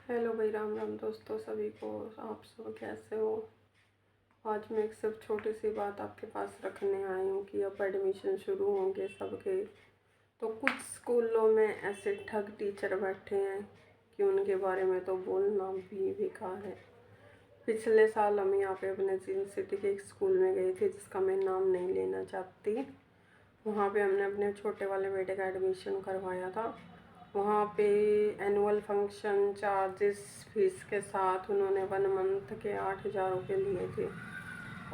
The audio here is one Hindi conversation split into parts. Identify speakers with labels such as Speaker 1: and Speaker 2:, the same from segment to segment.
Speaker 1: हेलो भाई, राम राम दोस्तों सभी को। आप सब कैसे हो? आज मैं एक सिर्फ छोटी सी बात आपके पास रखने आई हूँ कि अब एडमिशन शुरू होंगे सबके। तो कुछ स्कूलों में ऐसे ठग टीचर बैठे हैं कि उनके बारे में तो बोलना भी बेकार है। पिछले साल हम यहाँ पे अपने जींद सिटी के एक स्कूल में गए थे जिसका मैं नाम नहीं लेना चाहती। वहाँ पे हमने अपने छोटे वाले बेटे का एडमिशन करवाया था। वहाँ पे एनुअल फंक्शन चार्जेस फीस के साथ उन्होंने 1 मंथ के 8,000 रुपये लिए थे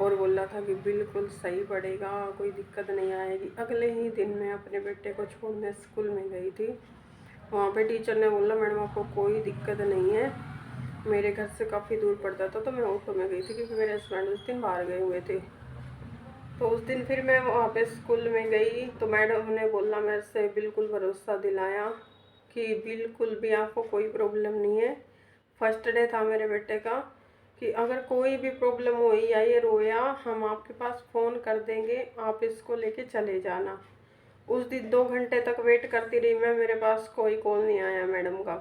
Speaker 1: और बोला था कि बिल्कुल सही पड़ेगा, कोई दिक्कत नहीं आएगी। अगले ही दिन मैं अपने बेटे को छोड़ने स्कूल में गई थी। वहाँ पे टीचर ने बोला, मैडम आपको कोई दिक्कत नहीं है। मेरे घर से काफ़ी दूर पड़ता था तो मैं ऑटो में गई थी क्योंकि मेरे हस्बैंड उस दिन बाहर गए हुए थे। तो उस दिन फिर मैं वहाँ पे स्कूल में गई तो मैडम ने बोला, मेरे से बिल्कुल भरोसा दिलाया कि बिल्कुल भी आपको कोई प्रॉब्लम नहीं है। फर्स्ट डे था मेरे बेटे का कि अगर कोई भी प्रॉब्लम हुई या ये रोया, हम आपके पास फ़ोन कर देंगे, आप इसको लेके चले जाना। उस दिन 2 घंटे तक वेट करती रही मैं, मेरे पास कोई कॉल नहीं आया मैडम का।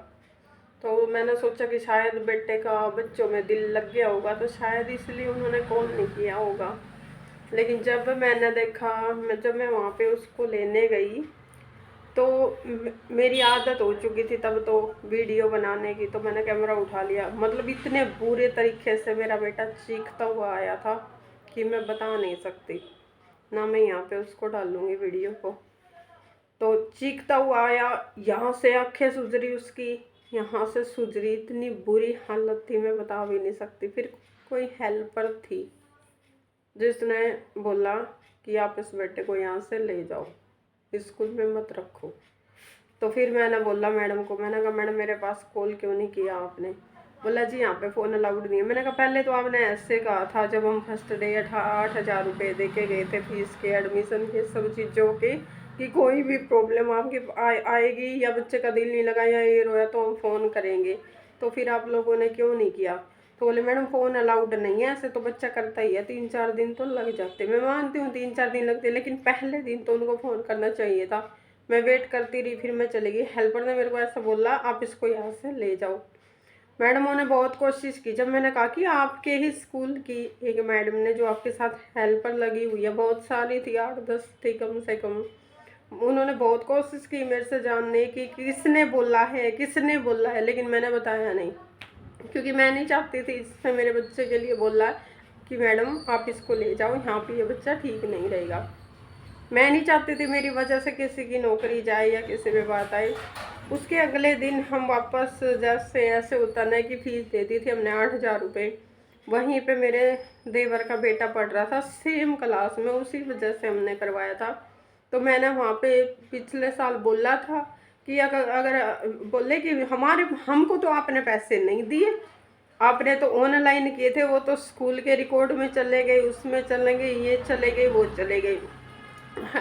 Speaker 1: तो मैंने सोचा कि शायद बेटे का बच्चों में दिल लग गया होगा, तो शायद इसलिए उन्होंने कॉल नहीं किया होगा। लेकिन जब मैंने देखा, जब मैं वहाँ पे उसको लेने गई तो मेरी आदत हो चुकी थी तब तो वीडियो बनाने की, तो मैंने कैमरा उठा लिया। मतलब इतने बुरे तरीके से मेरा बेटा चीखता हुआ आया था कि मैं बता नहीं सकती ना। मैं यहाँ पे उसको डालूंगी वीडियो को। तो चीखता हुआ आया, यहाँ से आंखें सुजरी उसकी, यहाँ से सुजरी, इतनी बुरी हालत थी मैं बता भी नहीं सकती। फिर कोई हेल्पर थी जिसने बोला कि आप इस बेटे को यहाँ से ले जाओ, स्कूल में मत रखो। तो फिर मैंने बोला मैडम को, मैंने कहा मैडम मेरे पास कॉल क्यों नहीं किया आपने? बोला जी यहाँ पे फ़ोन अलाउड नहीं है। मैंने कहा पहले तो आपने ऐसे कहा था जब हम फर्स्ट डे 8,000 रुपये दे के गए थे फीस के, एडमिशन के, सब चीज़ों के, कि कोई भी प्रॉब्लम आपकी आएगी या बच्चे का दिल नहीं लगा या ये रोया तो हम फ़ोन करेंगे। तो फिर आप लोगों ने क्यों नहीं किया? तो बोले मैडम फ़ोन अलाउड नहीं है, ऐसे तो बच्चा करता ही है, 3-4 दिन तो लग जाते। मैं मानती हूँ 3-4 दिन लगते, लेकिन पहले दिन तो उनको फ़ोन करना चाहिए था। मैं वेट करती रही, फिर मैं चली गई। हेल्पर ने मेरे को ऐसा बोला, आप इसको यहाँ से ले जाओ। मैडमों ने बहुत कोशिश की। जब मैंने कहा कि आपके ही स्कूल की एक मैडम ने जो आपके साथ हेल्पर लगी हुई है, बहुत सारी थी, 8-10 थी कम से कम, उन्होंने बहुत कोशिश की मेरे से जानने की किसने बोला है, किसने बोला है, लेकिन मैंने बताया नहीं क्योंकि मैं नहीं चाहती थी इससे मेरे बच्चे के लिए बोला कि मैडम आप इसको ले जाओ, यहाँ पे ये बच्चा ठीक नहीं रहेगा। मैं नहीं चाहती थी मेरी वजह से किसी की नौकरी जाए या किसी पे बात आए। उसके अगले दिन हम वापस, जैसे ऐसे उतरने की फ़ीस दे दी थी हमने 8,000 रुपये। वहीं पे मेरे देवर का बेटा पढ़ रहा था सेम क्लास में, उसी वजह से हमने करवाया था। तो मैंने वहाँ पे पिछले साल बोला था कि अगर अगर बोले कि हमको तो आपने पैसे नहीं दिए, आपने तो ऑनलाइन किए थे, वो तो स्कूल के रिकॉर्ड में चले गए, उसमें चले गए, ये चले गए, वो चले गए।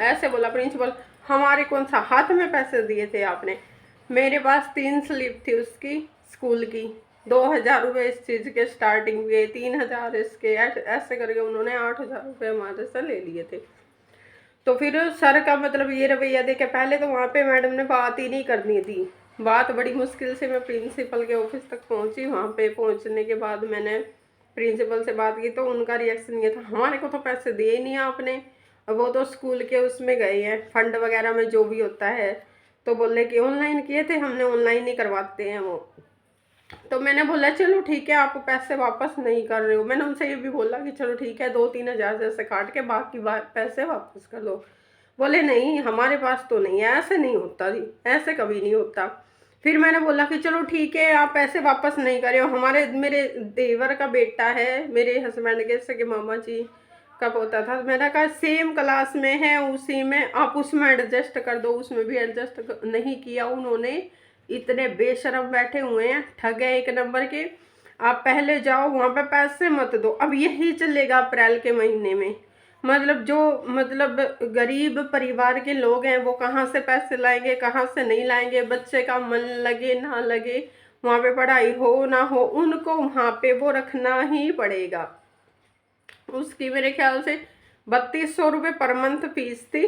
Speaker 1: ऐसे बोला प्रिंसिपल, हमारे कौन सा हाथ में पैसे दिए थे आपने? मेरे पास 3 स्लिप थी उसकी स्कूल की, 2,000 रुपये इस चीज़ के स्टार्टिंग के, 3,000 इसके, ऐसे करके उन्होंने 8,000 रुपये हमारे से ले लिए थे। तो फिर सर का मतलब ये रवैया देखे, पहले तो वहाँ पे मैडम ने बात ही नहीं करनी थी। बात बड़ी मुश्किल से मैं प्रिंसिपल के ऑफिस तक पहुँची। वहाँ पे पहुँचने के बाद मैंने प्रिंसिपल से बात की तो उनका रिएक्शन ये था, हमारे को तो पैसे दिए ही नहीं आपने, वो तो स्कूल के उसमें गए हैं, फंड वगैरह में जो भी होता है। तो बोले कि ऑनलाइन किए थे, हमने ऑनलाइन ही करवाते हैं वो। तो मैंने बोला चलो ठीक है, आप पैसे वापस नहीं कर रहे हो। मैंने उनसे ये भी बोला कि चलो ठीक है, 2-3 हज़ार जैसे काट के बाकी पैसे वापस कर दो। बोले नहीं हमारे पास तो नहीं है, ऐसे नहीं होता जी, ऐसे कभी नहीं होता। फिर मैंने बोला कि चलो ठीक है, आप पैसे वापस नहीं करे हो, मेरे देवर का बेटा है, मेरे हस्बैंड के सगे मामा जी का पोता था। मैंने कहा सेम क्लास में है, उसी में आप उसमें एडजस्ट कर दो। उसमें भी एडजस्ट नहीं किया उन्होंने। इतने बेशरम बैठे हुए हैं, ठग है एक नंबर के। आप पहले जाओ वहाँ पे पैसे मत दो। अब यही चलेगा अप्रैल के महीने में। मतलब जो मतलब गरीब परिवार के लोग हैं वो कहाँ से पैसे लाएंगे, कहाँ से नहीं लाएंगे? बच्चे का मन लगे ना लगे, वहाँ पे पढ़ाई हो ना हो, उनको वहाँ पे वो रखना ही पड़ेगा। उसकी मेरे ख्याल से 3,200 रुपये पर मंथ फीस थी।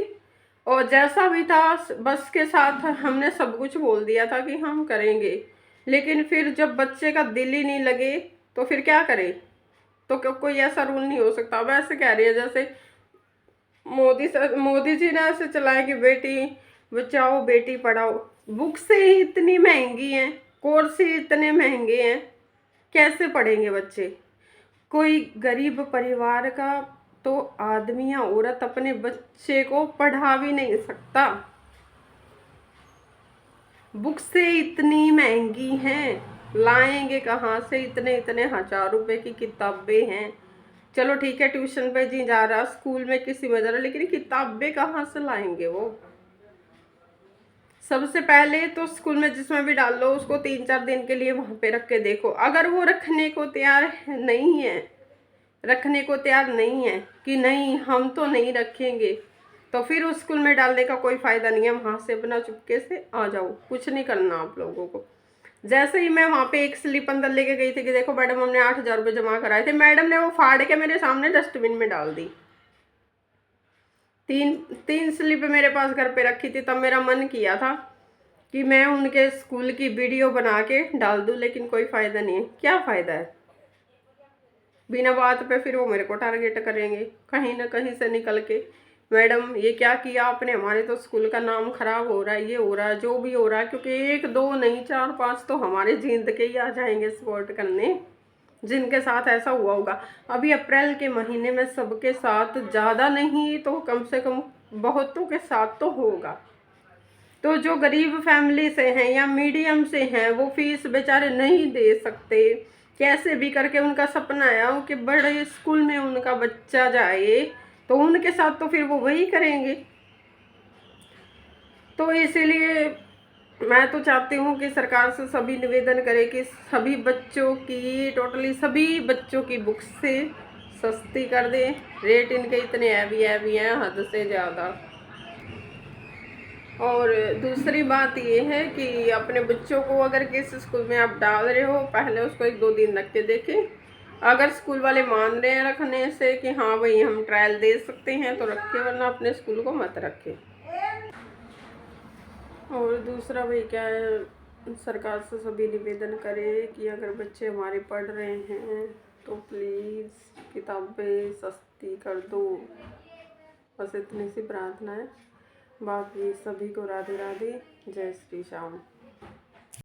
Speaker 1: और जैसा भी था बस के साथ हमने सब कुछ बोल दिया था कि हम करेंगे। लेकिन फिर जब बच्चे का दिल ही नहीं लगे तो फिर क्या करे? तो कोई ऐसा रूल नहीं हो सकता। अब ऐसे कह रही है जैसे मोदी जी ने ऐसे चलाए कि बेटी बचाओ बेटी पढ़ाओ। बुक्स ही इतनी महंगी हैं, कोर्स ही इतने महंगे हैं, कैसे पढ़ेंगे बच्चे? कोई गरीब परिवार का तो आदमी या औरत अपने बच्चे को पढ़ा भी नहीं सकता। बुक्स से इतनी महंगी हैं, लाएंगे कहाँ से? इतने इतने हजार रुपए की किताबें हैं। चलो ठीक है, ट्यूशन पे जी जा रहा, स्कूल में किसी में जा रहा, लेकिन किताबें कहाँ से लाएंगे वो? सबसे पहले तो स्कूल में जिसमें भी डाल लो उसको 3-4 दिन के लिए वहां पे रख के देखो। अगर वो रखने को तैयार नहीं है, रखने को तैयार नहीं है कि नहीं हम तो नहीं रखेंगे, तो फिर उस स्कूल में डालने का कोई फ़ायदा नहीं है। वहाँ से अपना चुपके से आ जाओ, कुछ नहीं करना आप लोगों को। जैसे ही मैं वहाँ पे एक स्लिप अंदर लेके गई थी कि देखो मैडम हमने 8,000 रुपये जमा कराए थे, मैडम ने वो फाड़ के मेरे सामने डस्टबिन में डाल दी। तीन तीन स्लिप मेरे पास घर पे रखी थी, तब मेरा मन किया था कि मैं उनके स्कूल की वीडियो बना के डाल दूँ, लेकिन कोई फ़ायदा नहीं है। क्या फ़ायदा है? बिना बात पे फिर वो मेरे को टारगेट करेंगे कहीं ना कहीं से निकल के, मैडम ये क्या किया आपने, हमारे तो स्कूल का नाम खराब हो रहा है, ये हो रहा है, जो भी हो रहा है। क्योंकि 1-2 नहीं 4-5 तो हमारे जींद के ही आ जाएंगे सपोर्ट करने, जिनके साथ ऐसा हुआ होगा। अभी अप्रैल के महीने में सबके साथ, ज़्यादा नहीं तो कम से कम बहुतों के साथ तो होगा। तो जो गरीब फैमिली से हैं या मीडियम से हैं, वो फीस बेचारे नहीं दे सकते, कैसे भी करके उनका सपना है कि बड़े स्कूल में उनका बच्चा जाए, तो उनके साथ तो फिर वो वही करेंगे। तो इसीलिए मैं तो चाहती हूँ कि सरकार से सभी निवेदन करें कि सभी बच्चों की, टोटली सभी बच्चों की बुक्स से सस्ती कर दें। रेट इनके इतने हैवी हैं, हद से ज़्यादा। और दूसरी बात ये है कि अपने बच्चों को अगर किस स्कूल में आप डाल रहे हो, पहले उसको 1-2 दिन रख के देखें। अगर स्कूल वाले मान रहे हैं रखने से कि हाँ भाई हम ट्रायल दे सकते हैं, तो रखें, वरना अपने स्कूल को मत रखें। और दूसरा भाई क्या है, सरकार से सभी निवेदन करें कि अगर बच्चे हमारे पढ़ रहे हैं तो प्लीज़ किताबें सस्ती कर दो। बस इतनी सी प्रार्थना है। बाकी सभी को राधे राधे, जय श्री श्याम।